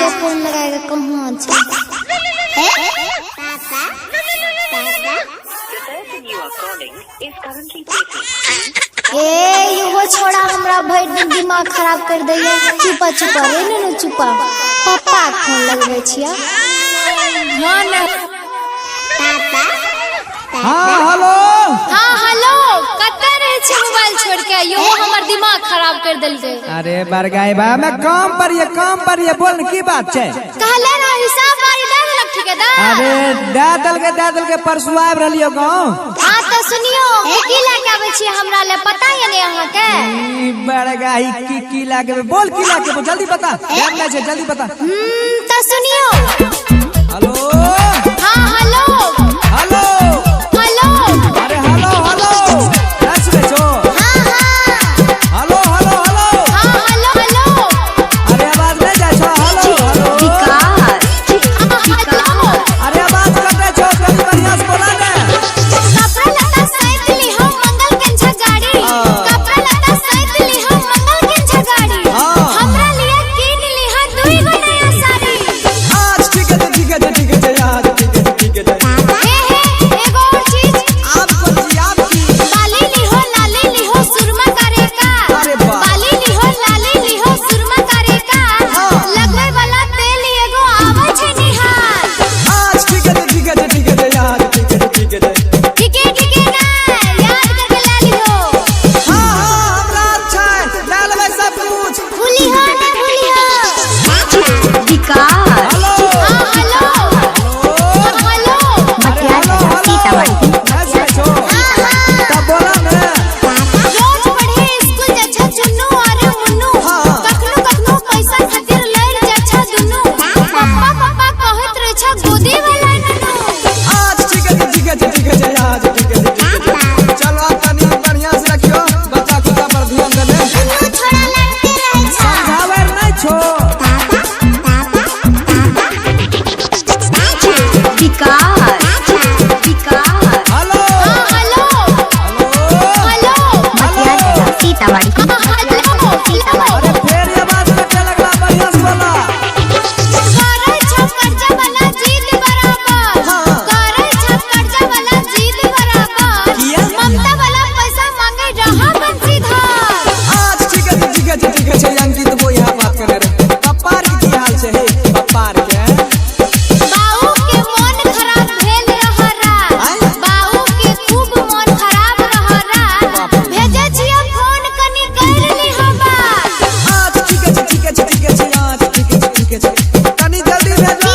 के फोन लगाएगा कहाँ छे? ए युवा छोड़ा हमरा भर दिन दिमाग खराब कर दैया। चुपा चुपा रे नु चुपा। पापा फोन लगबै छिया। हां ना हाँ हेलो। हाँ हेलो कत्ते रहे छे मोबाइल छोड़ के? यो हमर दिमाग खराब कर देलके। अरे बरगाई बा मैं काम पर ये बोल की बात छे? कहले ना हिसाब बारी दे देलक ठेकेदार। अरे दे के परसू आब रहलियो गांव। हां तो सुनियो की लेके आबै छी हमरा ले पता है ने अहाँ के? ई बरगाई की लागे बोल की लागे जल्दी बता। ध्यान में छे जल्दी बता। तो सुनियो। हेलो। हां हेलो। हेलो। हेलो। अरे हेलो रस में छो। हां हेलो। हां हेलो। अरे आवाज नहीं जाय छो। हेलो। अरे आवाज कटे छो कभी बढ़िया से बोला ने। कपड़ा लता सहित ली हम मंगल कंछा गाड़ी। कपड़ा लता सहित ली हम मंगल कंछा गाड़ी। हमरा लिए कीन ली हम दुई गो नया साड़ी। आज ठीक है यार ठीक है। हे एगो और चीज। आपकी लाली ली हो सुरमा करे का। अरे वाह। लाली ली हो सुरमा करे का। लगवे वाला तेल एगो आवे छे निहार। आज ठीक है यार ठीक है। ठीक है ना याद करके ला लियो। हाँ हमरा अच्छा है ला लेबै सब कुछ। भूली हो ना भूली हो। हेलो। हां हेलो। हेलो। रस में छो। तब बोला ने। रोज पढ़े स्कूल जच्छा चुन्नू अरे मुन्नू। कखनो पैसा खातिर लड़ जच्छा दुन्नू। पापा कहत रहे छा गोदी वाला नन्नू। आज ठीक है यार ठीक है। चलो तनी बढ़िया से रखियो बच्चा खुदा पर ध्यान देने। नन्नू छोड़ा लड़ते रहे छा। समझावे नहीं छो। हेलो। हेलो। हेलो। अरे फिर ये बात कटे लगला बढ़िया से बोला। करे छा कर्जा वाला जीत बराबर। करे छा कर्जा वाला जीत बराबर। किया? ममता वाला पैसा मांगे रहा बंसीधार। आज ठीक है अंकित वो यहाँ बात करे रे। पप्पार की हाल छे हे पप्पार के? बाऊ के मन खराब भेल रहा रात। बाऊ के खूब मन खराब रहा रात। भेजे छिया फोन कनी कर ली हवा। आज ठीक है आज ठीक है। तनी जल्दी भेजो।